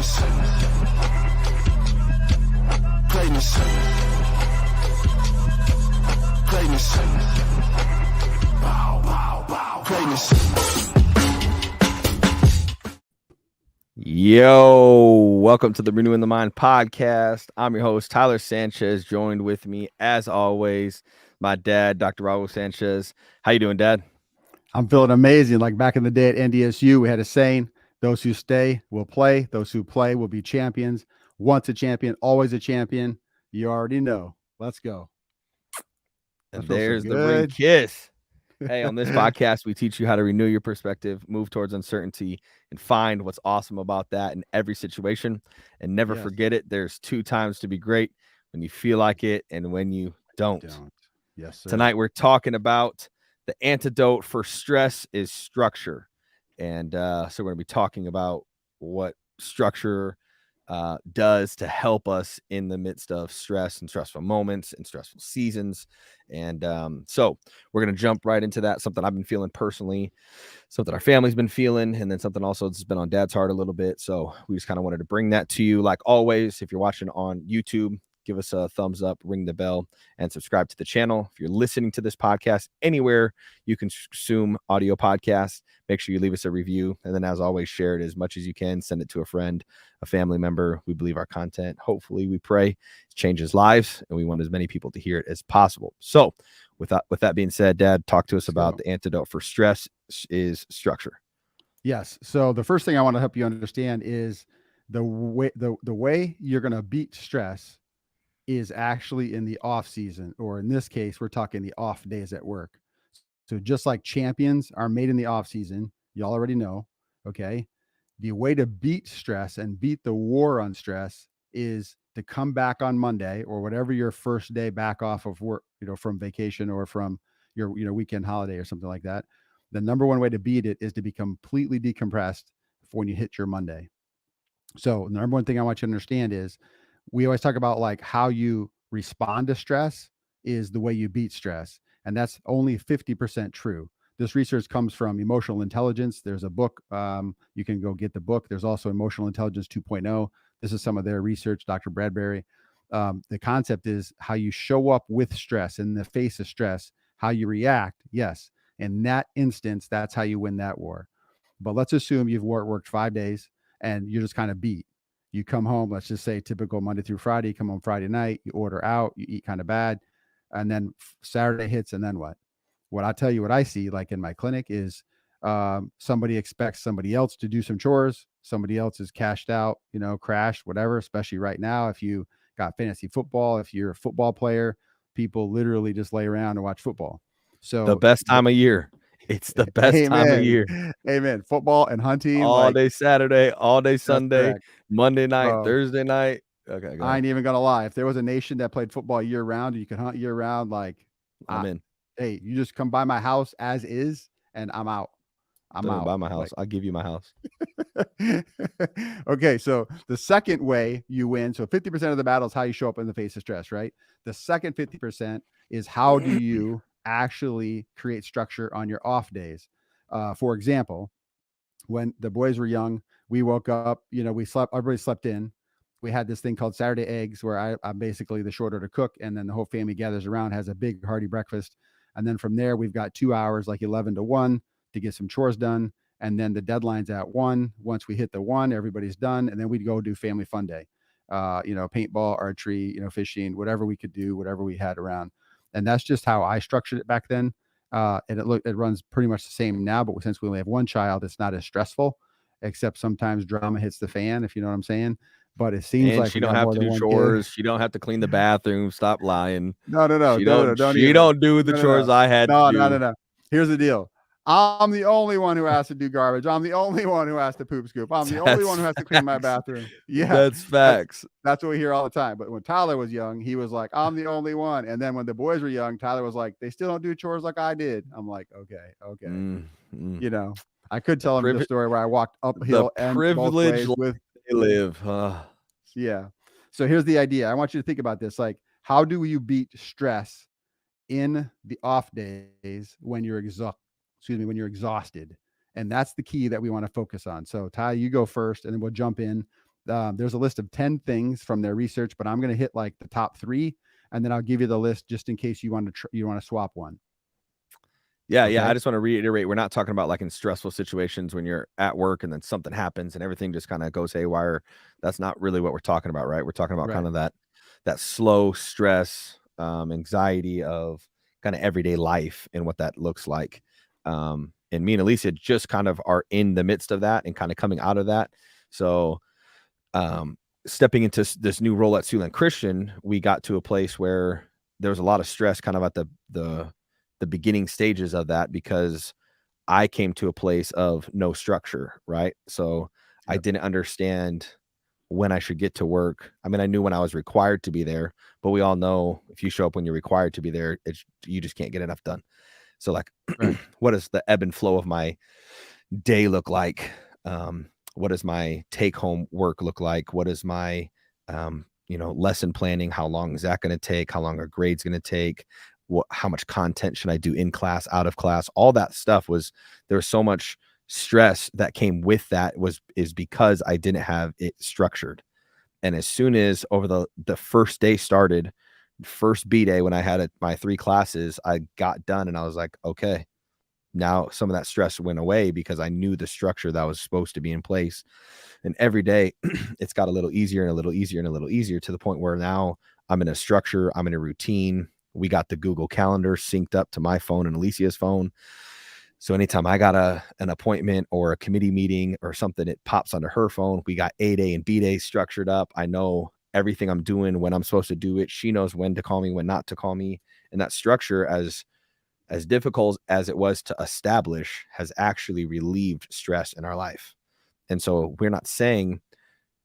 Greatness. Greatness. Greatness. Bow, bow, bow. Greatness. Yo, welcome to the Renewing the Mind podcast. I'm your host, Tyler Sanchez, joined with me, as always, my dad, Dr. Raul Sanchez. How you doing, Dad? I'm feeling amazing. Like back in the day at NDSU, we had a saying, those who stay will play. Those who play will be champions. Once a champion, always a champion. You already know. Let's go. And there's the ring kiss. Hey, on this podcast, we teach you how to renew your perspective, move towards uncertainty, and find what's awesome about that in every situation. And never forget it. There's 2 times to be great: when you feel like it and when you don't. Yes, sir. Tonight, we're talking about the antidote for stress is structure. And so we're going to be talking about what structure does to help us in the midst of stress and stressful moments and stressful seasons. And so we're going to jump right into that. Something I've been feeling personally, something our family's been feeling, and then something also that's been on Dad's heart a little bit. So we just kind of wanted to bring that to you. Like always, if you're watching on YouTube, give us a thumbs up, ring the bell, and subscribe to the channel. If you're listening to this podcast anywhere you can consume audio podcasts, make sure you leave us a review. And then, as always, share it as much as you can. Send it to a friend, a family member. We believe our content, hopefully, we pray, changes lives, and we want as many people to hear it as possible. So with that being said, Dad, talk to us about the antidote for stress is structure. Yes. So the first thing I want to help you understand is the way you're going to beat stress is actually in the off season, or in this case, we're talking the off days at work. So just like champions are made in the off season, y'all already know. Okay. The way to beat stress and beat the war on stress is to come back on Monday or whatever your first day back off of work, from vacation or from your, weekend holiday or something like that. The number one way to beat it is to be completely decompressed when you hit your Monday. So the number one thing I want you to understand is we always talk about like how you respond to stress is the way you beat stress. And that's only 50% true. This research comes from Emotional Intelligence. There's a book. You can go get the book. There's also Emotional Intelligence 2.0. This is some of their research, Dr. Bradbury. The concept is how you show up with stress in the face of stress, how you react. Yes. In that instance, that's how you win that war. But let's assume you've worked 5 days and you're just kind of beat. You come home, let's just say typical Monday through Friday, you come home Friday night, you order out, you eat kind of bad. And then Saturday hits, and then what? What I tell you, what I see like in my clinic is somebody expects somebody else to do some chores. Somebody else is cashed out, crashed, whatever, especially right now. If you got fantasy football, if you're a football player, people literally just lay around and watch football. So the best time of year. It's the best time of year. Amen. Football and hunting. All day Saturday, all day Sunday, Monday night, Thursday night. Okay. I ain't even going to lie. If there was a nation that played football year round, you could hunt year round. Like I'm in. Hey, you just come by my house as is and I'm out. I'm out. By my house. I'll give you my house. Okay. So the second way you win. So 50% of the battle is how you show up in the face of stress, right? The second 50% is how do you actually create structure on your off days. For example, when the boys were young, we woke up, everybody slept in. We had this thing called Saturday eggs where I'm basically the shorter to cook. And then the whole family gathers around, has a big hearty breakfast. And then from there, we've got 2 hours, like 11 to 1 to get some chores done. And then the deadline's at 1. Once we hit the 1, everybody's done. And then we'd go do family fun day, paintball, archery, fishing, whatever we could do, whatever we had around. And that's just how I structured it back then. And it runs pretty much the same now, but since we only have one child, it's not as stressful, except sometimes drama hits the fan, if you know what I'm saying. But it seems like she don't have to do chores. She don't have to clean the bathroom. Stop lying. No. She don't do the chores I had to do. No. Here's the deal. I'm the only one who has to do garbage. I'm the only one who has to poop scoop. I'm the only one who has to clean my bathroom. Yeah, that's facts. That's what we hear all the time. But when Tyler was young, he was like, I'm the only one. And then when the boys were young, Tyler was like, they still don't do chores like I did. I'm like, okay. I could tell him the story where I walked uphill and privilege with they live. Yeah. So here's the idea. I want you to think about this. Like, how do you beat stress in the off days when you're exhausted? And that's the key that we want to focus on. So Ty, you go first, and then we'll jump in there's a list of 10 things from their research, but I'm going to hit like the top 3, and then I'll give you the list just in case you want to swap one. Yeah, Okay? yeah. I just want to reiterate, we're not talking about like in stressful situations when you're at work and then something happens and everything just kind of goes haywire. That's not really what we're talking about, right? We're talking about kind of that slow stress, anxiety of kind of everyday life and what that looks like. And me and Alicia just kind of are in the midst of that and kind of coming out of that. So stepping into this new role at Siouxland Christian, we got to a place where there was a lot of stress kind of at the beginning stages of that, because I came to a place of no structure, right? So I didn't understand when I should get to work. I mean, I knew when I was required to be there, but we all know if you show up when you're required to be there, you just can't get enough done. So like, what does the ebb and flow of my day look like? What does my take home work look like? What is my, lesson planning? How long is that going to take? How long are grades going to take? How much content should I do in class, out of class? All that stuff there was so much stress that came with that is because I didn't have it structured. And as soon as over the first day started, first B day, when I had my 3 classes, I got done and I was like, okay, now some of that stress went away because I knew the structure that was supposed to be in place. And every day it's got a little easier and a little easier and a little easier, to the point where now I'm in a structure, I'm in a routine. We got the Google Calendar synced up to my phone and Alicia's phone. So anytime I got an appointment or a committee meeting or something, it pops onto her phone. We got A day and B day structured up. I know everything I'm doing, when I'm supposed to do it. She knows when to call me, when not to call me. And that structure, as difficult as it was to establish, has actually relieved stress in our life. And so we're not saying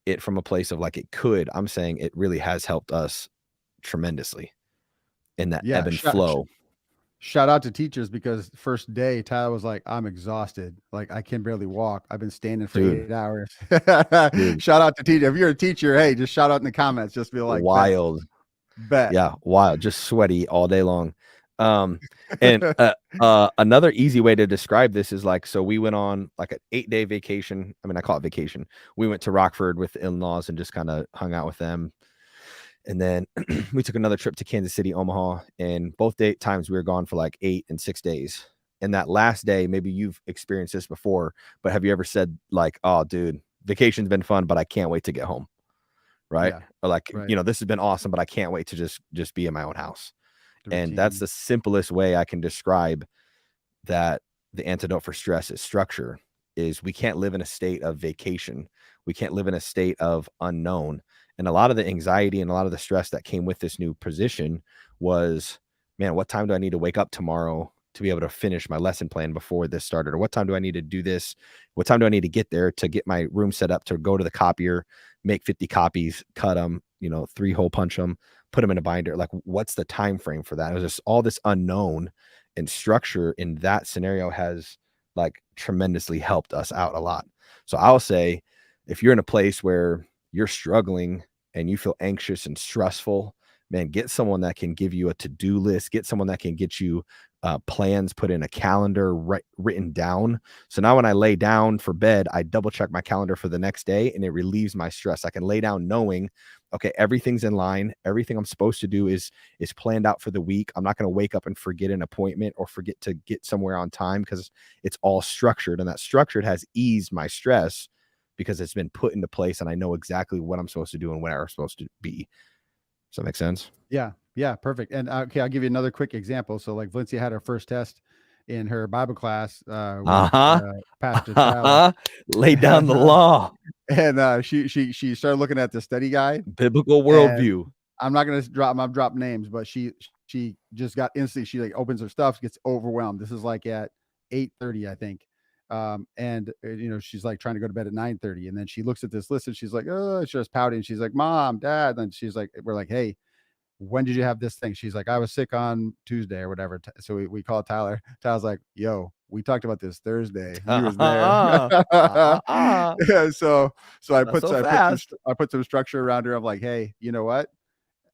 it from a place of like it could. I'm saying it really has helped us tremendously in that ebb and flow. Shout out to teachers, because first day Tyler was like, I'm exhausted. Like, I can barely walk. I've been standing for 8 hours. Shout out to teacher. If you're a teacher, hey, just shout out in the comments. Just be like, wild. Bet. Yeah, wild. Just sweaty all day long. And another easy way to describe this is like, so we went on like an 8-day vacation. I mean, I call it vacation. We went to Rockford with the in-laws and just kind of hung out with them. And then we took another trip to Kansas City, Omaha, and both times we were gone for like 8 and 6 days. And that last day, maybe you've experienced this before, but have you ever said like, oh dude, vacation's been fun, but I can't wait to get home. Right. Yeah, or like, right. This has been awesome, but I can't wait to just be in my own house. And that's routine. the simplest way I can describe that. The antidote for stress is structure. Is we can't live in a state of vacation. We can't live in a state of unknown. And a lot of the anxiety and a lot of the stress that came with this new position was, man, what time do I need to wake up tomorrow to be able to finish my lesson plan before this started? Or what time do I need to do this? What time do I need to get there to get my room set up to go to the copier, make 50 copies, cut them, 3-hole punch them, put them in a binder? Like, what's the time frame for that? It was just all this unknown, and structure in that scenario has like tremendously helped us out a lot. So I'll say, if you're in a place where you're struggling and you feel anxious and stressful, man, get someone that can give you a to-do list, get someone that can get you plans put in a calendar, written down. So now when I lay down for bed, I double check my calendar for the next day, and it relieves my stress. I can lay down knowing, okay, everything's in line. Everything I'm supposed to do is planned out for the week. I'm not going to wake up and forget an appointment or forget to get somewhere on time, because it's all structured, and that structured has eased my stress because it's been put into place, and I know exactly what I'm supposed to do and where I'm supposed to be. Does that make sense? Yeah, perfect. And okay, I'll give you another quick example. So like Valencia had her first test in her Bible class with Pastor Tyler. Lay down the law. And she started looking at the study guide. Biblical worldview. I'm not gonna drop names, but she just got instantly, she like opens her stuff, gets overwhelmed. This is like at 8:30, I think. And she's like trying to go to bed at 9:30, and then she looks at this list and she's like, oh, she's just pouting. She's like, Mom, Dad. And she's like, we're like, hey, when did you have this thing? She's like, I was sick on Tuesday or whatever. So we call Tyler. Tyler's like, yo, we talked about this Thursday. He was there. Yeah, so I put some structure around her. I'm like, hey, you know what?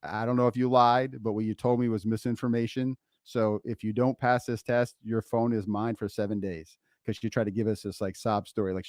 I don't know if you lied, but what you told me was misinformation. So if you don't pass this test, your phone is mine for 7 days. Because she tried to give us this like sob story, like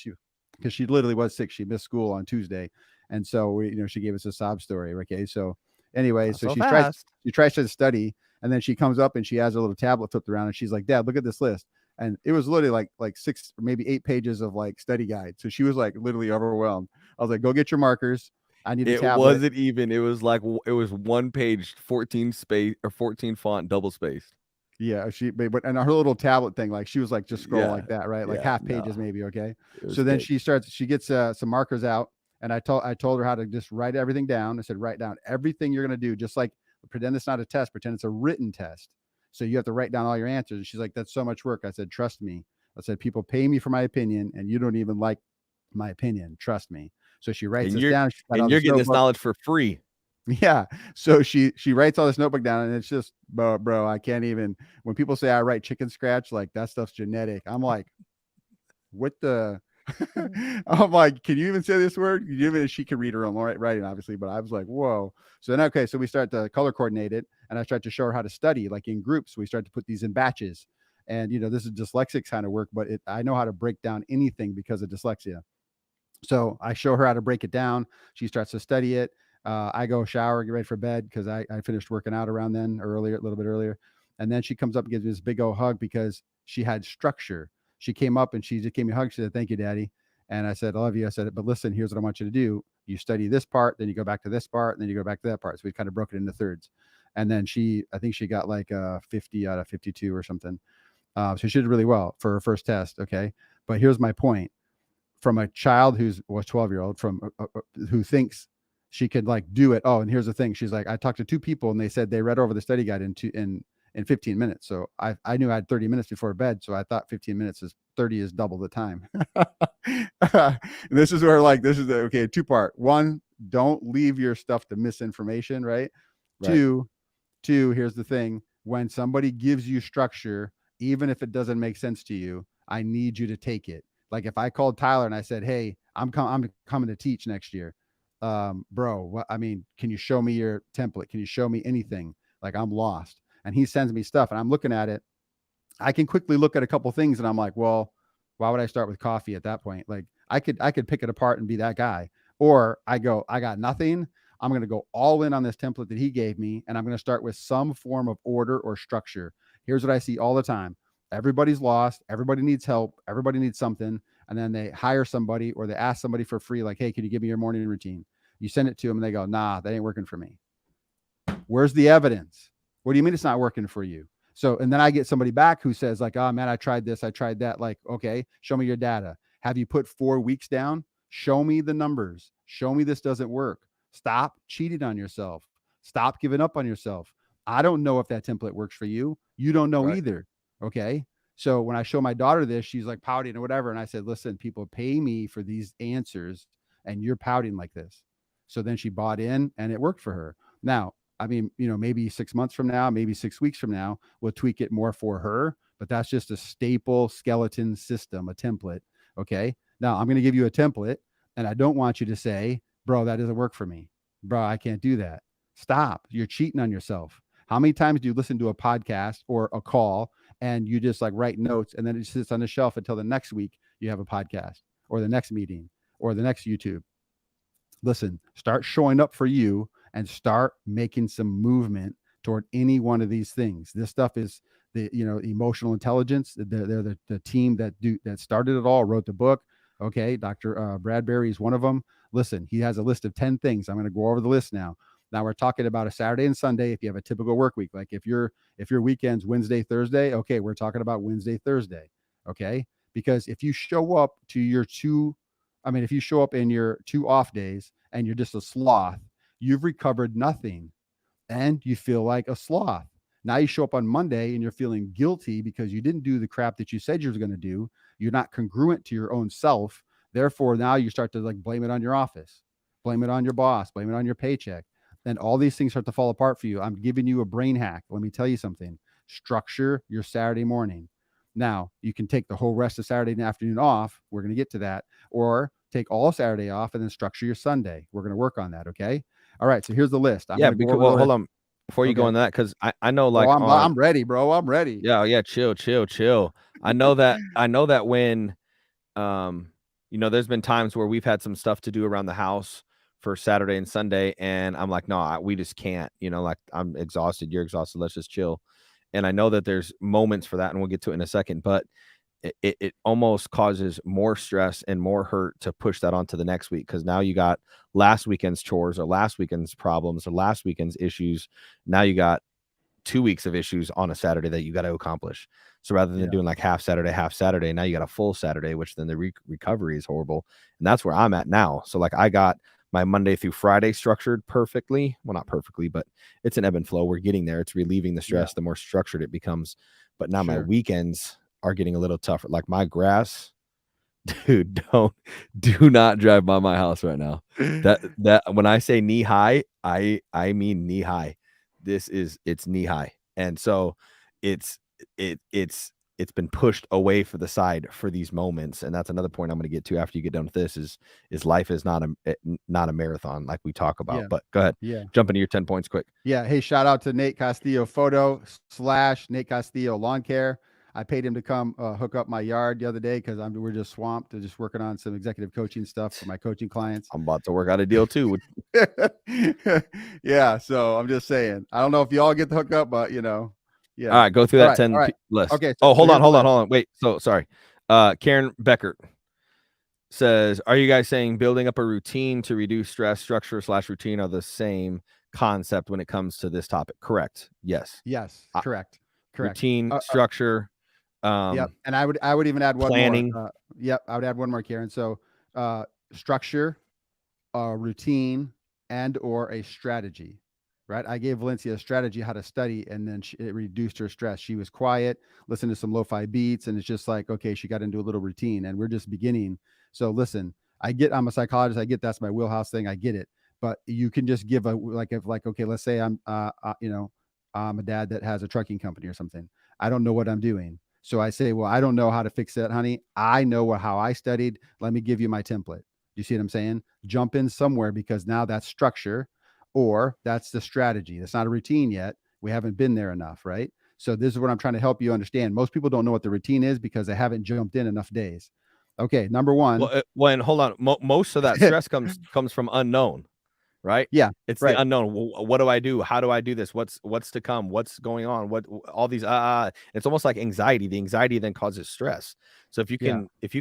because she literally was sick. She missed school on Tuesday, And so she gave us a sob story. Okay. So anyway, Not so so she fast. tries to study, and then she comes up and she has a little tablet flipped around, and she's like, Dad, look at this list. And it was literally like 6 or maybe 8 pages of like study guide. So she was like literally overwhelmed. I was like, go get your markers. I need a It tablet. wasn't even. It was like it was one page, 14 space or 14 font, double spaced. Yeah, but and her little tablet thing, like she was like just scrolling Yeah, like that, right? Like yeah, half no, pages maybe. Okay. it was So then thick. she gets some markers out, and I told her how to just write everything down. I said, write down everything you're gonna do, just like pretend it's not a test, pretend it's a written test. So you have to write down all your answers. And she's like, that's so much work. I said, trust me. I said, people pay me for my opinion, and you don't even like my opinion. Trust me. So she writes And this down. She's got all you're this getting this notebook. knowledge for free. Yeah. So she writes all this notebook down, and it's just, bro, I can't even. When people say I write chicken scratch, like that stuff's genetic. I'm like, what the? I'm like, can you even say this word? She can read her own writing, obviously, but I was like, whoa. So then, okay, so we start to color coordinate it, and I start to show her how to study, like in groups. We start to put these in batches, and this is dyslexic kind of work, but I know how to break down anything because of dyslexia. So I show her how to break it down. She starts to study it. I go shower, get ready for bed because I finished working out around then a little bit earlier. And then she comes up and gives me this big old hug because she had structure. She came up and she just gave me a hug. She said, thank you, Daddy. And I said, I love you. I said, but listen, here's what I want you to do. You study this part, then you go back to this part, and then you go back to that part. So we kind of broke it into thirds. And then I think she got like 50 out of 52 or something. So she did really well for her first test. Okay. But here's my point. From a child who's 12-year-old who thinks she could like do it. Oh, and here's the thing. She's like, I talked to 2 people and they said they read over the study guide in 15 minutes. So I knew I had 30 minutes before bed. So I thought 15 minutes is 30 is double the time. And this is where okay, 2-part. 1, don't leave your stuff to misinformation, right? Right. 2, here's the thing. When somebody gives you structure, even if it doesn't make sense to you, I need you to take it. Like if I called Tyler and I said, hey, I'm coming to teach next year. Bro, can you show me your template? Can you show me anything? Like I'm lost. And he sends me stuff and I'm looking at it. I can quickly look at a couple things and I'm like, well, why would I start with coffee at that point? Like I could pick it apart and be that guy. Or I got nothing. I'm going to go all in on this template that he gave me. And I'm going to start with some form of order or structure. Here's what I see all the time. Everybody's lost. Everybody needs help. Everybody needs something. And then they hire somebody or they ask somebody for free, like, hey, can you give me your morning routine? You send it to them and they go, nah, that ain't working for me. Where's the evidence? What do you mean it's not working for you? So, and then I get somebody back who says like, oh man, I tried this. I tried that. Like, okay, show me your data. Have you put 4 weeks down? Show me the numbers. Show me this doesn't work. Stop cheating on yourself. Stop giving up on yourself. I don't know if that template works for you. You don't know either. Okay. So when I show my daughter this, she's like pouting or whatever. And I said, listen, people pay me for these answers and you're pouting like this. So then she bought in and it worked for her. Now, maybe 6 months from now, maybe 6 weeks from now, we'll tweak it more for her, but that's just a staple skeleton system, a template. Okay. Now I'm going to give you a template and I don't want you to say, bro, that doesn't work for me. Bro, I can't do that. Stop. You're cheating on yourself. How many times do you listen to a podcast or a call and you just like write notes and then it sits on the shelf until the next week you have a podcast or the next meeting or the next YouTube? Listen, start showing up for you and start making some movement toward any one of these things. This stuff is the emotional intelligence. They're the team that started it all, wrote the book. Okay, Dr. Bradbury is one of them. Listen, he has a list of 10 things. I'm going to go over the list now. Now we're talking about a Saturday and Sunday. If you have a typical work week, like if your weekend's Wednesday, Thursday, okay, we're talking about Wednesday, Thursday. Okay, because if you show up to your if you show up in your 2 off days and you're just a sloth, you've recovered nothing and you feel like a sloth. Now you show up on Monday and you're feeling guilty because you didn't do the crap that you said you were going to do. You're not congruent to your own self. Therefore, now you start to like blame it on your office, blame it on your boss, blame it on your paycheck. Then all these things start to fall apart for you. I'm giving you a brain hack. Let me tell you something. Structure your Saturday morning. Now, you can take the whole rest of Saturday afternoon off. We're going to get to that. Or take all Saturday off and then structure your Sunday. We're going to work on that. Okay. All right. So here's the list. Hold on before you go into that, because I know like I'm ready, bro. I'm ready. Yeah. Chill. I know that when there's been times where we've had some stuff to do around the house for Saturday and Sunday. And I'm like, no, we just can't, like I'm exhausted. You're exhausted. Let's just chill. And I know that there's moments for that, and we'll get to it in a second, but it almost causes more stress and more hurt to push that onto the next week. Cause now you got last weekend's chores or last weekend's problems or last weekend's issues. Now you got 2 weeks of issues on a Saturday that you got to accomplish. So rather than doing like half Saturday, now you got a full Saturday, which then the recovery is horrible. And that's where I'm at now. So like I got my Monday through Friday structured perfectly. Well, not perfectly, but it's an ebb and flow. We're getting there. It's relieving the stress, the more structured it becomes. But now my weekends are getting a little tougher. Like my grass, dude, do not drive by my house right now. That when I say knee high, I mean knee high. It's knee high. And so it's been pushed away for the side for these moments. And that's another point I'm going to get to after you get done with this is life is not a marathon like we talk about. But go ahead. Yeah. Jump into your 10 points quick. Yeah. Hey, shout out to Nate Castillo Photo / Nate Castillo Lawn Care. I paid him to come hook up my yard the other day because we're just swamped. Just working on some executive coaching stuff for my coaching clients. I'm about to work out a deal too. Yeah. So I'm just saying, I don't know if you all get the hook up, but yeah. All right. Go through that 10 list. Okay. So hold on. Wait. So sorry. Karen Beckert says, are you guys saying building up a routine to reduce stress, structure / routine are the same concept when it comes to this topic? Correct. Yes. Correct. Routine, structure. Yep. And I would even add one planning. more. I would add one more, Karen. So structure, routine, and or a strategy, right? I gave Valencia a strategy how to study, and then it reduced her stress. She was quiet, listened to some lo-fi beats, and it's just like, okay, she got into a little routine, and we're just beginning. So listen, I'm a psychologist. I get that's my wheelhouse thing. I get it. But you can just give okay, let's say I'm a dad that has a trucking company or something. I don't know what I'm doing. So I say, well, I don't know how to fix that, honey. I know how I studied. Let me give you my template. You see what I'm saying? Jump in somewhere because now that's structure or that's the strategy. That's not a routine yet. We haven't been there enough, right? So this is what I'm trying to help you understand. Most people don't know what the routine is because they haven't jumped in enough days. Okay, number one. Well, and hold on. Most of that stress comes from unknown. Right? Yeah. It's the unknown. What do I do? How do I do this? What's to come? What's going on? What all these it's almost like anxiety. The anxiety then causes stress. So if you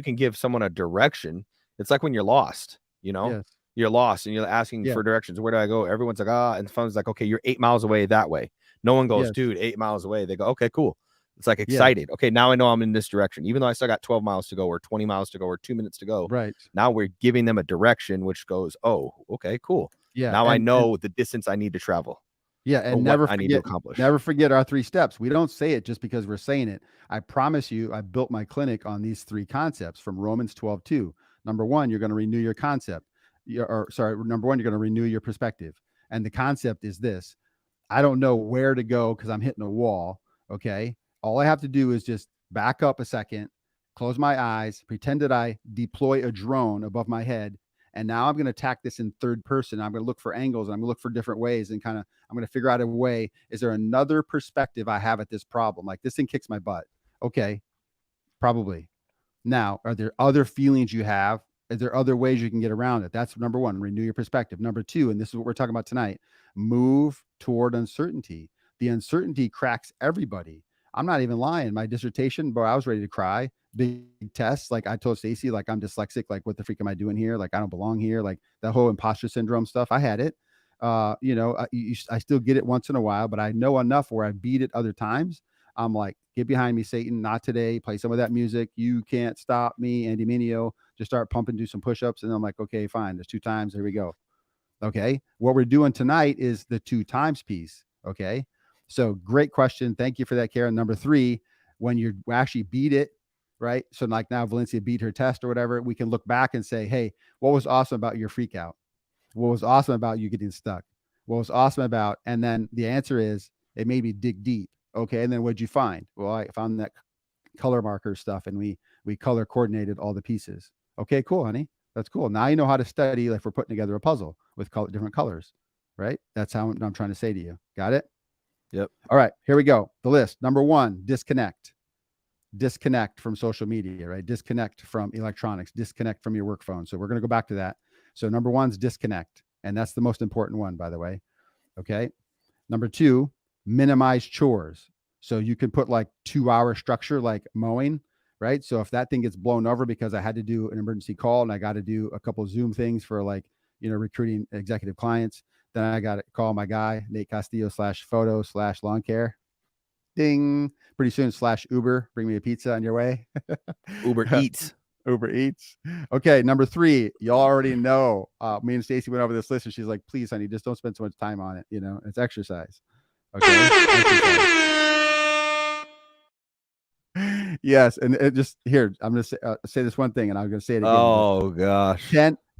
can give someone a direction, it's like when you're lost, you're lost and you're asking for directions. Where do I go? Everyone's like, and the phone's like, okay, you're 8 miles away that way. No one goes, dude, 8 miles away. They go, okay, cool. It's like excited. Okay, now I know I'm in this direction, even though I still got 12 miles to go or 20 miles to go or 2 minutes to go. Right. Now we're giving them a direction, which goes, oh, okay, cool. Yeah. Now I know the distance I need to travel. Yeah. And I need to accomplish. Never forget our 3 steps. We don't say it just because we're saying it. I promise you, I built my clinic on these 3 concepts from Romans 12:2. Number 1, you're going to renew your concept. Number 1, you're going to renew your perspective. And the concept is this. I don't know where to go because I'm hitting a wall. Okay. All I have to do is just back up a second, close my eyes, pretend that I deploy a drone above my head. And now I'm going to attack this in third person. I'm going to look for angles and I'm going to look for different ways and I'm going to figure out a way. Is there another perspective I have at this problem? Like this thing kicks my butt. Okay. Probably. Now, are there other feelings you have? Is there other ways you can get around it? That's number 1, renew your perspective. Number 2, and this is what we're talking about tonight, move toward uncertainty. The uncertainty cracks everybody. I'm not even lying. My dissertation, bro, I was ready to cry. Big tests. Like I told Stacy, like I'm dyslexic. Like what the freak am I doing here? Like I don't belong here. Like that whole imposter syndrome stuff. I had it. I still get it once in a while, but I know enough where I beat it other times. I'm like, get behind me, Satan. Not today. Play some of that music. You can't stop me. Andy Mineo. Just start pumping, do some push-ups. And I'm like, okay, fine. There's 2 times. Here we go. Okay. What we're doing tonight is the 2 times piece. Okay. So great question. Thank you for that, Karen. Number 3, when you actually beat it, right? So like now Valencia beat her test or whatever, we can look back and say, hey, what was awesome about your freak out? What was awesome about you getting stuck? What was awesome about, and then the answer is it made me dig deep. Okay. And then what'd you find? Well, I found that color marker stuff and we color coordinated all the pieces. Okay, cool, honey. That's cool. Now you know how to study like we're putting together a puzzle with different colors, right? That's how I'm trying to say to you. Got it? Yep. All right, here we go. The list. Number 1, disconnect. Disconnect from social media, right? Disconnect from electronics, disconnect from your work phone. So we're going to go back to that. So number 1 is disconnect. And that's the most important one, by the way. Okay. Number 2, minimize chores. So you can put like 2-hour structure, like mowing, right? So if that thing gets blown over because I had to do an emergency call and I got to do a couple Zoom things for like, recruiting executive clients, then I got to call my guy, Nate Castillo /photo/lawn care. Ding. Pretty soon /Uber, bring me a pizza on your way. Uber Eats. Uber Eats. Okay, number 3, y'all already know. Me and Stacy went over this list, and she's like, "Please, honey, just don't spend so much time on it. It's exercise." Okay, exercise. Yes, and it just here. I'm gonna say this one thing, and I'm gonna say it again. Oh gosh.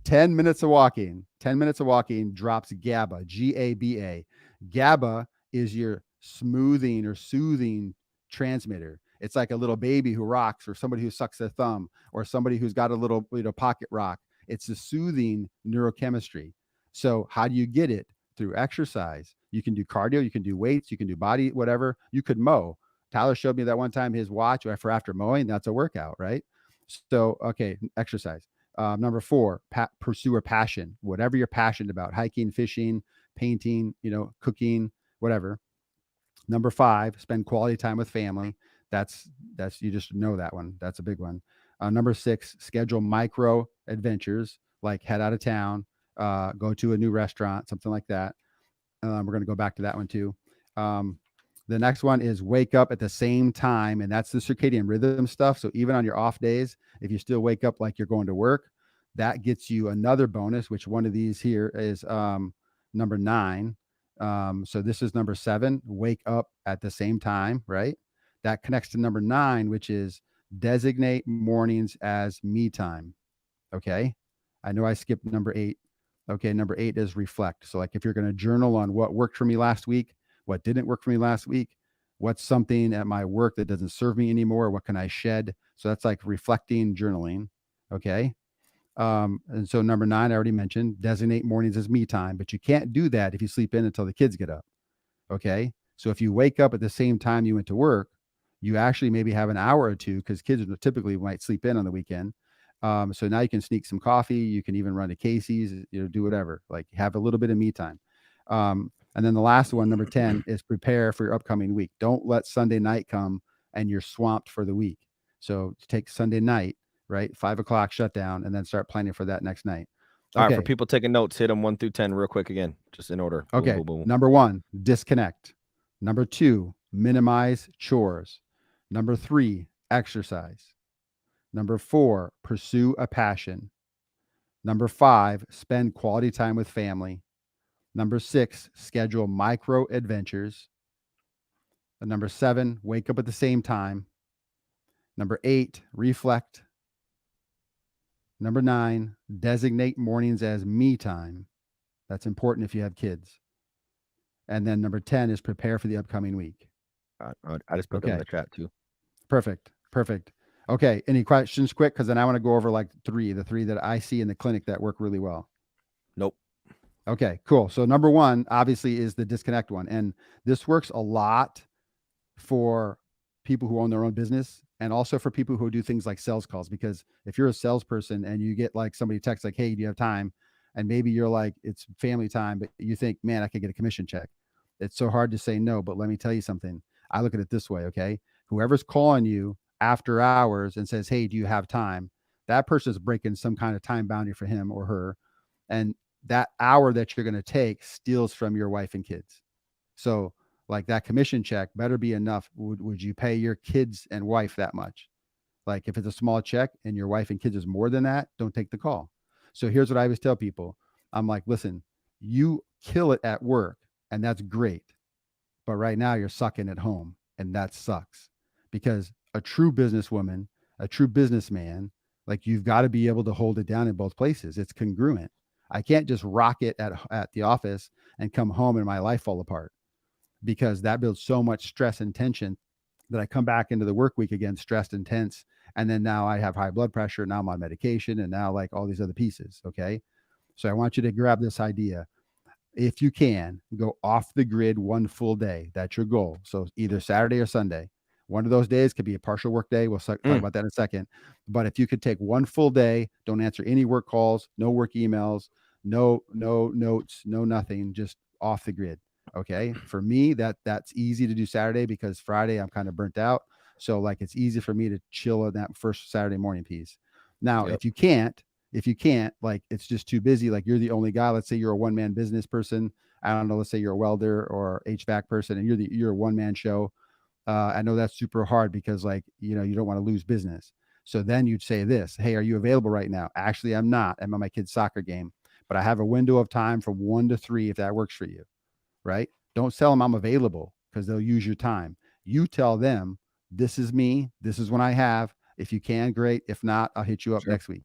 10 minutes of walking. 10 minutes of walking drops GABA. GABA. GABA is your smoothing or soothing transmitter. It's like a little baby who rocks, or somebody who sucks their thumb, or somebody who's got a little pocket rock. It's a soothing neurochemistry. So how do you get it? Through exercise. You can do cardio, you can do weights, you can do body, whatever. You could mow. Tyler showed me that one time his watch for after mowing. That's a workout, right? So, okay, exercise. Number 4, pursue a passion, whatever you're passionate about: hiking, fishing, painting, cooking, whatever. Number 5, spend quality time with family. That's you just know that one. That's a big one. Number 6, schedule micro adventures, like head out of town, go to a new restaurant, something like that. We're going to go back to that one too. The next one is wake up at the same time, and that's the circadian rhythm stuff. So even on your off days, if you still wake up like you're going to work, that gets you another bonus, which one of these here is number 9. So this is number 7, wake up at the same time, right? That connects to number 9, which is designate mornings as me time. Okay. I know I skipped number 8. Okay. Number 8 is reflect. So like if you're going to journal on what worked for me last week, what didn't work for me last week, what's something at my work that doesn't serve me anymore, what can I shed? So that's like reflecting, journaling. Okay. And so number 9, I already mentioned, designate mornings as me time, but you can't do that if you sleep in until the kids get up. Okay. So if you wake up at the same time you went to work, you actually maybe have an hour or two, because kids typically might sleep in on the weekend. So now you can sneak some coffee. You can even run to Casey's, do whatever, like have a little bit of me time. And then the last one, number 10, is prepare for your upcoming week. Don't let Sunday night come and you're swamped for the week. So take Sunday night, right? 5 o'clock shutdown, and then start planning for that next night. All right, for people taking notes, hit them 1 through 10 real quick again, just in order. Okay. Boom, boom, boom. Number 1, disconnect. Number 2, minimize chores. Number 3, exercise. Number 4, pursue a passion. Number 5, spend quality time with family. Number 6, schedule micro adventures. And number 7, wake up at the same time. Number 8, reflect. Number 9, designate mornings as me time. That's important if you have kids. And then number 10 is prepare for the upcoming week. I just put them in the chat too. Perfect. Okay. Any questions quick? Because then I want to go over like the 3 that I see in the clinic that work really well. Nope. Okay, cool. So number 1 obviously is the disconnect one. And this works a lot for people who own their own business, and also for people who do things like sales calls. Because if you're a salesperson and you get like somebody text like, hey, do you have time? And maybe you're like, it's family time, but you think, man, I could get a commission check. It's so hard to say no, but let me tell you something. I look at it this way. Okay. Whoever's calling you after hours and says, hey, do you have time? That person is breaking some kind of time boundary for him or her. And that hour that you're going to take steals from your wife and kids. So like that commission check better be enough. Would you pay your kids and wife that much? Like if it's a small check and your wife and kids is more than that, don't take the call. So here's what I always tell people. I'm like, listen, you kill it at work and that's great. But right now you're sucking at home, and that sucks, because a true businesswoman, a true businessman, like you've got to be able to hold it down in both places. It's congruent. I can't just rock it at the office and come home and my life fall apart, because that builds so much stress and tension that I come back into the work week again, stressed and tense. And then now I have high blood pressure. Now I'm on medication, and now like all these other pieces. Okay. So I want you to grab this idea. If you can, go off the grid 1 full day. That's your goal. So either Saturday or Sunday. One of those days could be a partial work day. We'll talk about that in a second. But if you could take 1 full day, don't answer any work calls, no work emails, No notes, no nothing, just off the grid. Okay. For me, that's easy to do Saturday because Friday I'm kind of burnt out. So like it's easy for me to chill on that first Saturday morning piece. Now, Yep. if you can't, like it's just too busy, like you're the only guy, let's say you're a one-man business person. I don't know, let's say you're a welder or HVAC person and you're a one-man show. I know that's super hard because like, you know, you don't want to lose business. So then you'd say this, hey, are you available right now? Actually, I'm not. I'm at my kid's soccer game, but I have a window of time from 1 to 3 if that works for you, right? Don't tell them I'm available because they'll use your time. You tell them, this is me. This is when I have. If you can, great. If not, I'll hit you up Sure. next week.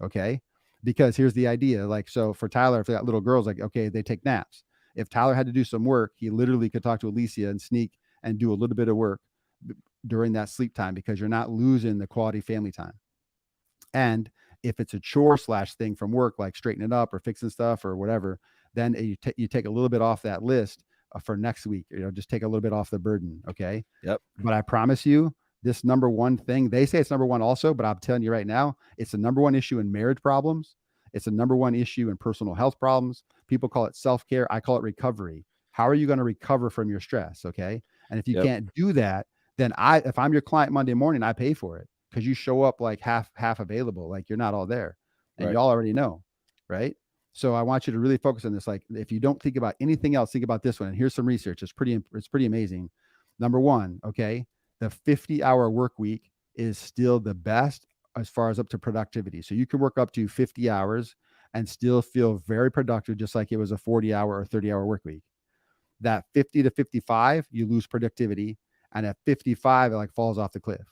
Okay. Because here's the idea. Like, so for Tyler, if they got little girls, like, okay, they take naps. If Tyler had to do some work, he literally could talk to Alicia and sneak and do a little bit of work during that sleep time because you're not losing the quality family time. And if it's a chore slash thing from work, like straightening up or fixing stuff or whatever, then you take a little bit off that list for next week. You know, just take a little bit off the burden. Okay. Yep. But I promise you, this number one thing, they say it's number one also, but I'm telling you right now, it's the number one issue in marriage problems. It's the number one issue in personal health problems. People call it self-care. I call it recovery. How are you going to recover from your stress? Okay. And if you Yep. can't do that, then if I'm your client Monday morning, I pay for it because you show up like half available, like you're not all there, and Right. y'all already know, right? So I want you to really focus on this. Like, if you don't think about anything else, think about this one. And here's some research. It's pretty amazing. Number one, okay, the 50-hour work week is still the best as far as up to productivity. So you can work up to 50 hours and still feel very productive, just like it was a 40-hour or 30-hour work week. That 50 to 55, you lose productivity. And at 55, it like falls off the cliff.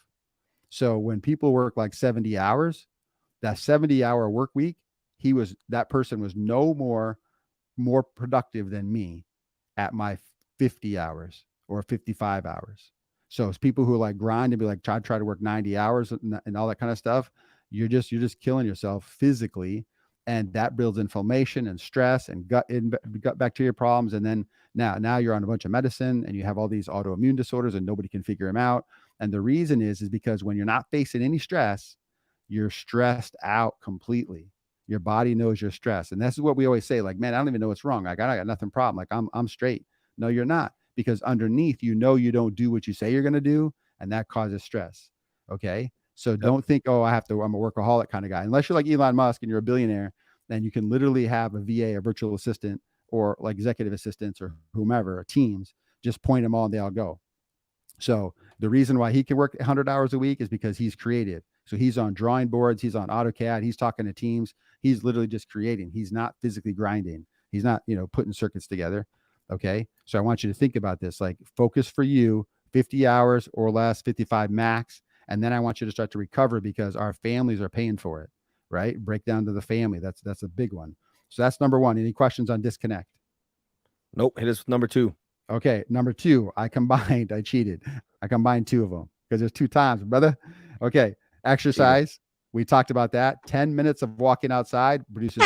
So when people work like 70 hours, that 70-hour work week, that person was no more productive than me at my 50 hours or 55 hours. So it's people who like grind and be like, try to work 90 hours and all that kind of stuff. You're just killing yourself physically. And that builds inflammation and stress and gut bacteria problems. And then now you're on a bunch of medicine and you have all these autoimmune disorders and nobody can figure them out. And the reason is because when you're not facing any stress, you're stressed out completely. Your body knows you're stressed. And this is what we always say, like, man, I don't even know what's wrong. Like, I got nothing problem. Like I'm straight. No, you're not, because underneath, you know, you don't do what you say you're going to do. And that causes stress. Okay. So don't think, oh, I'm a workaholic kind of guy. Unless you're like Elon Musk and you're a billionaire, then you can literally have a VA, a virtual assistant, or like executive assistants or whomever, or teams, just point them all and they all go. So the reason why he can work 100 hours a week is because he's creative. So he's on drawing boards, he's on AutoCAD, he's talking to teams, he's literally just creating. He's not physically grinding. He's not, putting circuits together. Okay. So I want you to think about this, like focus for you, 50 hours or less, 55 max. And then I want you to start to recover because our families are paying for it, right? Break down to the family. That's a big one. So that's number one. Any questions on disconnect? Nope. Hit us with number 2. Okay. Number 2, I cheated. I combined 2 of them because there's 2 times, brother. Okay. Exercise. We talked about that. 10 minutes of walking outside produces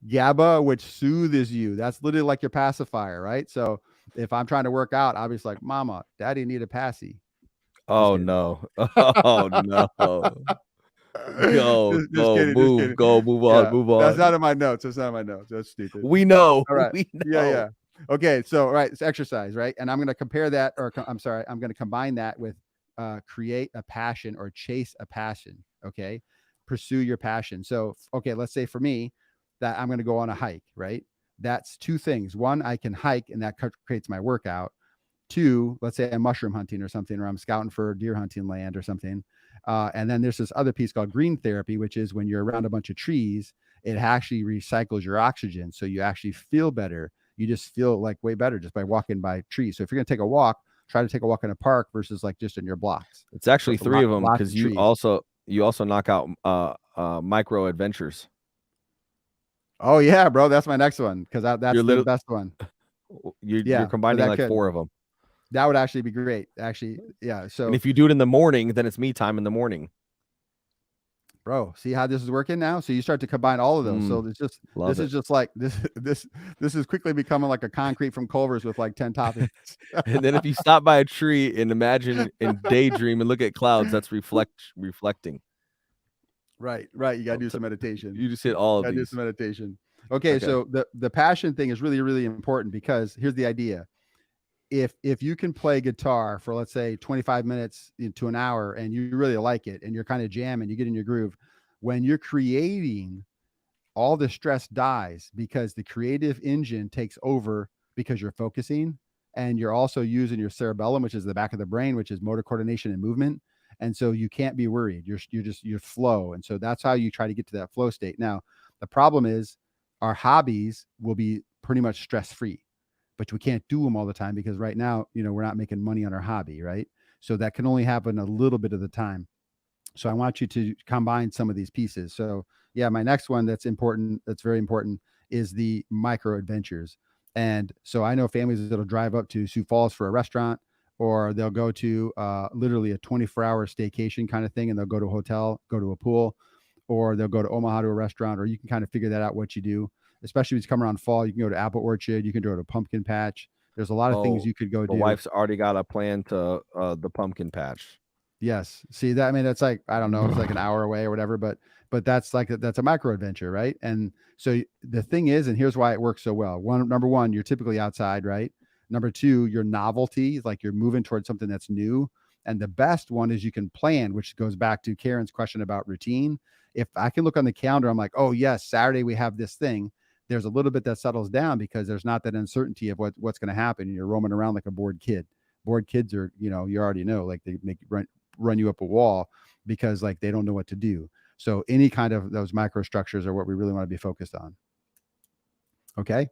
GABA, which soothes you. That's literally like your pacifier, right? So if I'm trying to work out, I'll be just like, mama, daddy need a passy. Oh no. Oh no. Go, move on. That's not in my notes. That's stupid. We know. All right. We know. Yeah. Okay. So, all right. It's exercise, right? And I'm going to compare that, I'm going to combine that with create a passion or chase a passion. Okay. Pursue your passion. So, okay, let's say for me that I'm going to go on a hike, right? That's 2 things. One, I can hike and that creates my workout. 2, let's say I'm mushroom hunting or something, or I'm scouting for deer hunting land or something. And then there's this other piece called green therapy, which is when you're around a bunch of trees, it actually recycles your oxygen. So you actually feel better. You just feel like way better just by walking by trees. So if you're going to take a walk, try to take a walk in a park versus like just in your blocks. It's actually 3 of them because you also knock out micro adventures. Oh yeah, bro. That's my next one. Cause that's the best one. You're combining like 4 of them. That would actually be great. Actually, yeah. So, and if you do it in the morning, then it's me time in the morning. Bro, see how this is working now? So you start to combine all of those. So it's just this is quickly becoming like a concrete from Culver's with like 10 topics. And then if you stop by a tree and imagine and daydream and look at clouds, that's reflecting. Right. You got to do some meditation. You just hit all of Gotta do these. some meditation. Okay, so the passion thing is really, really important because here's the idea. If you can play guitar for, let's say, 25 minutes to an hour and you really like it and you're kind of jamming, you get in your groove, when you're creating, all the stress dies because the creative engine takes over because you're focusing and you're also using your cerebellum, which is the back of the brain, which is motor coordination and movement. And so you can't be worried. You're flow. And so that's how you try to get to that flow state. Now, the problem is our hobbies will be pretty much stress free, but we can't do them all the time because right now, we're not making money on our hobby, right? So that can only happen a little bit of the time. So I want you to combine some of these pieces. So yeah, my next one that's important, that's very important, is the micro adventures. And so I know families that'll drive up to Sioux Falls for a restaurant, or they'll go to literally a 24-hour staycation kind of thing, and they'll go to a hotel, go to a pool, or they'll go to Omaha to a restaurant, or you can kind of figure that out what you do. Especially if it's coming around fall, you can go to Apple Orchard, you can go to Pumpkin Patch. There's a lot of things you could go the do. wife's already got a plan to the pumpkin patch. Yes. See that? I mean, that's like, I don't know, it's like an hour away or whatever, but that's a micro adventure, right? And so the thing is, and here's why it works so well. Number one, you're typically outside, right? Number two, your novelty, like you're moving towards something that's new. And the best one is you can plan, which goes back to Karen's question about routine. If I can look on the calendar, I'm like, oh yes, Saturday we have this thing. There's a little bit that settles down because there's not that uncertainty of what's going to happen. You're roaming around like a bored kid. Bored kids are, you already know, like they make you run you up a wall because like they don't know what to do. So any kind of those microstructures are what we really want to be focused on. Okay.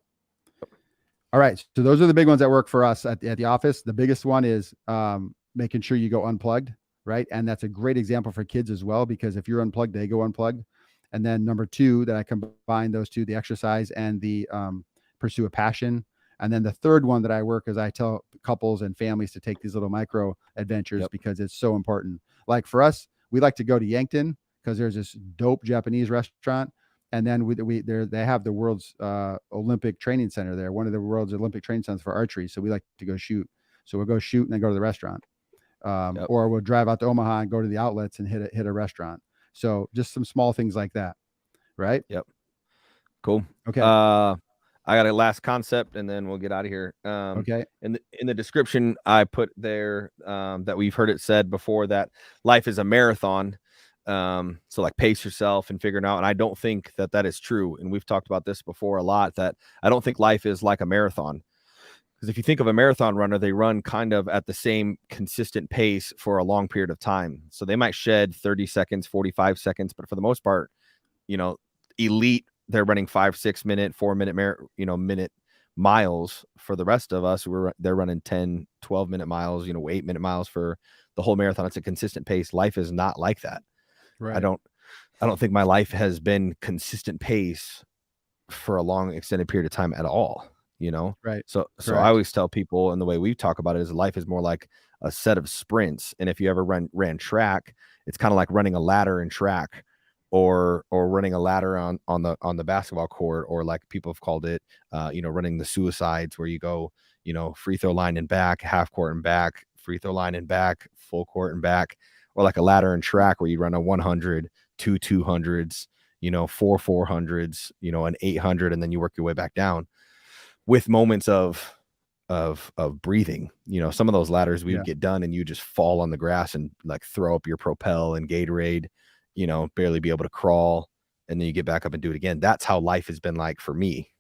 All right. So those are the big ones that work for us at the office. The biggest one is making sure you go unplugged, right? And that's a great example for kids as well, because if you're unplugged, they go unplugged. And then number two, that I combine those two, the exercise and the pursue a passion. And then the third one that I work is I tell couples and families to take these little micro adventures because it's so important. Like for us, we like to go to Yankton because there's this dope Japanese restaurant. And then they have the world's Olympic training center there, one of the world's Olympic training centers for archery. So we like to go shoot. So we'll go shoot and then go to the restaurant. Or we'll drive out to Omaha and go to the outlets and hit a restaurant. So just some small things like that. Right. Yep. Cool. Okay. I got a last concept and then we'll get out of here. Okay. In the description, I put there that we've heard it said before that life is a marathon. So like pace yourself and figuring out. And I don't think that is true. And we've talked about this before a lot, that I don't think life is like a marathon. Because if you think of a marathon runner, they run kind of at the same consistent pace for a long period of time. So they might shed 30 seconds, 45 seconds, but for the most part, elite, they're running 5-6 minute, 4 minute, minute miles. For the rest of us, they're running 10, 12 minute miles, 8 minute miles for the whole marathon. It's a consistent pace. Life is not like that. Right. I don't think my life has been consistent pace for a long extended period of time at all, Right. So I always tell people, and the way we talk about it is life is more like a set of sprints. And if you ever ran track, it's kind of like running a ladder in track. Or running a ladder on the basketball court, or like people have called it, running the suicides, where you go, free throw line and back, half court and back, free throw line and back, full court and back, or like a ladder in track where you run a 100, 2 200s, 4 400s, an 800, and then you work your way back down with moments of breathing. Some of those ladders we would get done and you just fall on the grass and like throw up your Propel and Gatorade, barely be able to crawl, and then you get back up and do it again. That's how life has been like for me.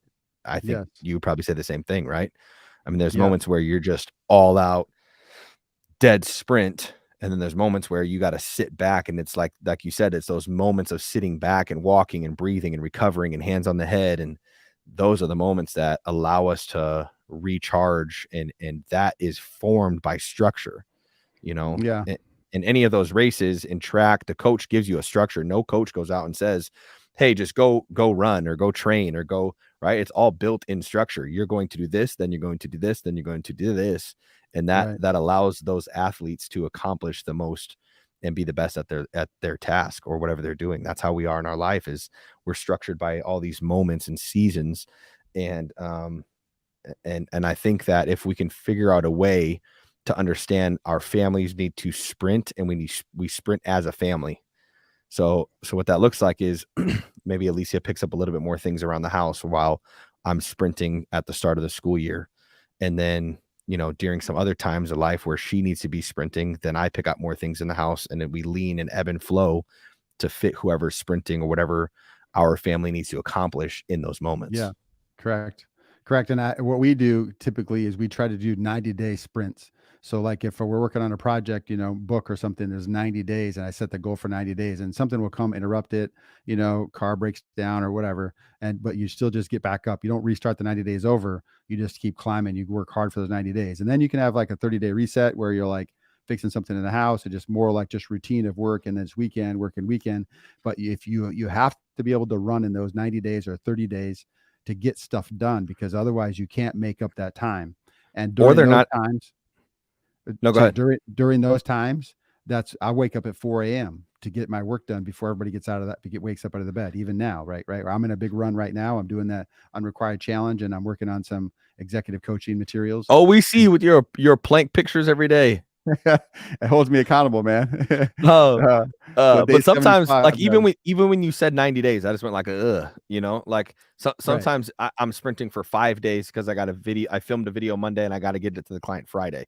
I think you would probably say the same thing, right? I mean, there's moments where you're just all out, dead sprint, and then there's moments where you got to sit back, and it's like you said, it's those moments of sitting back and walking and breathing and recovering and hands on the head, and those are the moments that allow us to recharge, and that is formed by structure, in any of those races in track. The coach gives you a structure. No coach goes out and says, hey, just go run or go train or go, right? It's all built in structure. You're going to do this, then you're going to do this, then you're going to do this. And that allows those athletes to accomplish the most and be the best at their task or whatever they're doing. That's how we are in our life, is we're structured by all these moments and seasons. And I think that if we can figure out a way to understand our families need to sprint, and we sprint as a family. So what that looks like is maybe Alicia picks up a little bit more things around the house while I'm sprinting at the start of the school year. And then, during some other times of life where she needs to be sprinting, then I pick up more things in the house, and then we lean and ebb and flow to fit whoever's sprinting or whatever our family needs to accomplish in those moments. Yeah, correct. Correct. And what we do typically is we try to do 90-day sprints. So like if we're working on a project, book or something, there's 90 days and I set the goal for 90 days and something will come interrupt it, car breaks down or whatever. But you still just get back up. You don't restart the 90 days over. You just keep climbing. You work hard for those 90 days. And then you can have like a 30-day reset where you're like fixing something in the house and just more like just routine of work. And then it's weekend, weekend. But if you have to be able to run in those 90 days or 30 days to get stuff done, because otherwise you can't make up that time. And during those times, no, go ahead. During those times, I wake up at 4 a.m. to get my work done before everybody gets out of that, wakes up out of the bed. Even now, right. I'm in a big run right now. I'm doing that unrequired challenge, and I'm working on some executive coaching materials. Oh, we see with your plank pictures every day. It holds me accountable, man. But sometimes, like even when you said 90 days, I just went like, sometimes right. I'm sprinting for 5 days because I filmed a video Monday and I got to get it to the client Friday.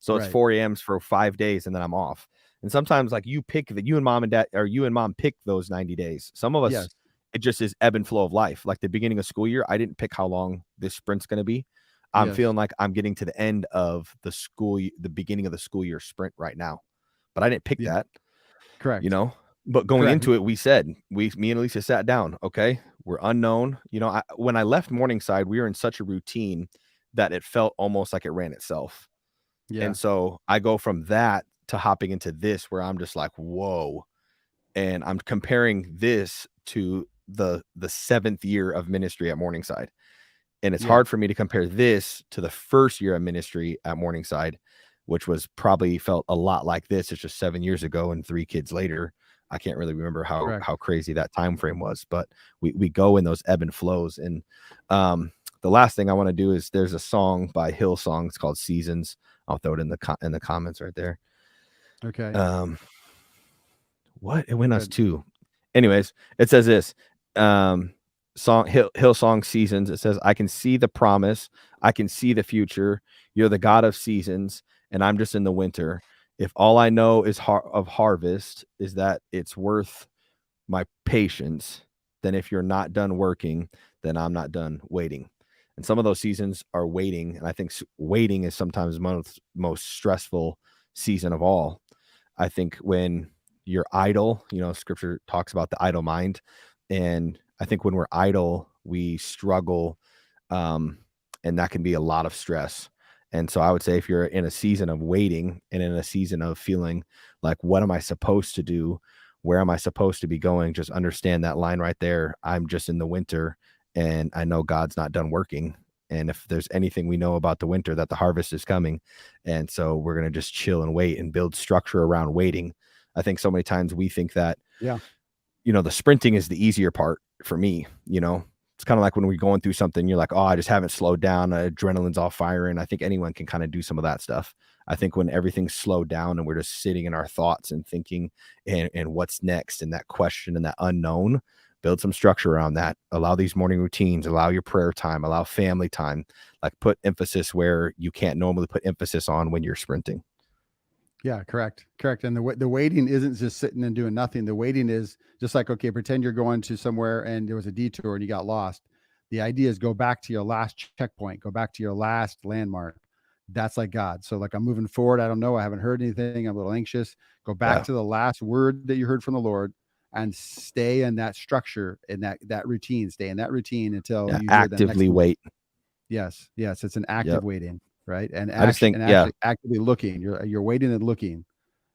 So it's 4 a.m.s for 5 days and then I'm off. And sometimes like you and mom pick those 90 days. Some of us, yes. It just is ebb and flow of life. Like the beginning of school year, I didn't pick how long this sprint's going to be. I'm feeling like I'm getting to the end of the beginning of the school year sprint right now, but I didn't pick that. Correct. But going into it, me and Alicia sat down. Okay. We're unknown. When I left Morningside, we were in such a routine that it felt almost like it ran itself. Yeah. And so I go from that to hopping into this where I'm just like, whoa. And I'm comparing this to the 7th year of ministry at Morningside. And it's hard for me to compare this to the first year of ministry at Morningside, which was probably felt a lot like this. It's just 7 years ago and 3 kids later. I can't really remember how crazy that time frame was, but we go in those ebb and flows. And the last thing I want to do is there's a song by Hillsong. It's called Seasons. I'll throw it in the comments right there. Okay. What it went us to. Anyways, it says this. Hillsong Seasons. It says, I can see the promise. I can see the future. You're the God of seasons, and I'm just in the winter. If all I know is of harvest is that it's worth my patience, then if you're not done working, then I'm not done waiting. And some of those seasons are waiting. And I think waiting is sometimes most stressful season of all. I think when you're idle, scripture talks about the idle mind. And I think when we're idle, we struggle. And that can be a lot of stress. And so I would say if you're in a season of waiting and in a season of feeling like, what am I supposed to do? Where am I supposed to be going? Just understand that line right there. I'm just in the winter and I know God's not done working. And if there's anything we know about the winter, that the harvest is coming. And so we're going to just chill and wait and build structure around waiting. I think so many times we think that, the sprinting is the easier part for me. It's kind of like when we're going through something, you're like, oh, I just haven't slowed down. Adrenaline's all firing. I think anyone can kind of do some of that stuff. I think when everything's slowed down and we're just sitting in our thoughts and thinking and what's next and that question and that unknown, build some structure around that. Allow these morning routines, allow your prayer time, allow family time, like put emphasis where you can't normally put emphasis on when you're sprinting. Yeah, correct. And the waiting isn't just sitting and doing nothing. The waiting is just like, okay, pretend you're going to somewhere and there was a detour and you got lost. The idea is go back to your last checkpoint, go back to your last landmark. That's like God. So like I'm moving forward. I don't know. I haven't heard anything. I'm a little anxious. Go back to the last word that you heard from the Lord and stay in that structure and that routine. Stay in that routine until you actively wait. Yes. It's an active waiting. Right. And I just think, actively looking, you're waiting and looking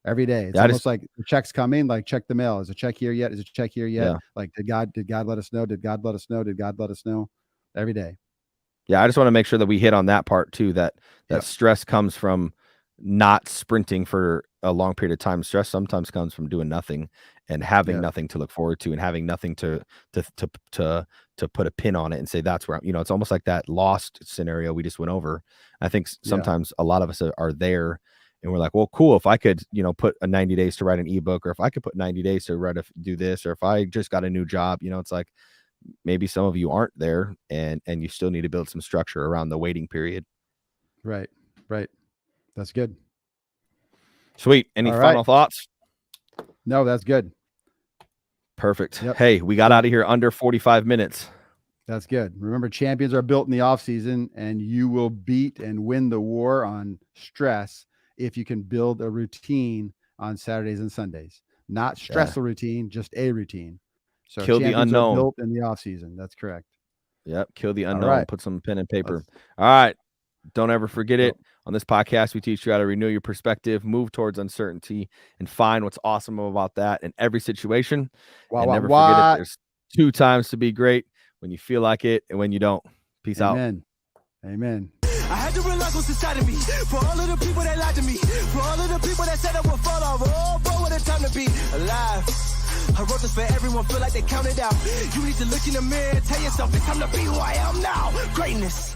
every day. It's almost like the check's coming, like check the mail. Is a check here yet? Is a check here yet? Yeah. Like, did God let us know? Did God let us know? Did God let us know? Every day. Yeah. I just want to make sure that we hit on that part too, that stress comes from not sprinting for a long period of time. Stress sometimes comes from doing nothing and having nothing to look forward to and having nothing to put a pin on it and say, that's where it's almost like that lost scenario we just went over. I think sometimes a lot of us are there And we're like, well, cool. If I could, put a 90 days to write an ebook, or if I could put 90 days to do this, or if I just got a new job, it's like maybe some of you aren't there and you still need to build some structure around the waiting period. Right. That's good. Sweet. Any All final right. thoughts? No, that's good. Perfect. Yep. Hey, we got out of here under 45 minutes. That's good. Remember, champions are built in the off season, and you will beat and win the war on stress if you can build a routine on Saturdays and Sundays. Not stressful routine, just a routine. So Kill the champions are unknown. built in the off season. That's correct. Yep. Kill the unknown. right. Put some pen and paper. All right. Don't ever forget it. On this podcast, we teach you how to renew your perspective, move towards uncertainty, and find what's awesome about that in every situation. And never forget that there's 2 times to be great: when you feel like it and when you don't. Peace out. Amen. I had to realize what's inside of me. For all of the people that lied to me. For all of the people that said I would fall off. Oh, boy, what a time to be alive. I wrote this for everyone, feel like they counted out. You need to look in the mirror and tell yourself it's time to be who I am now. Greatness.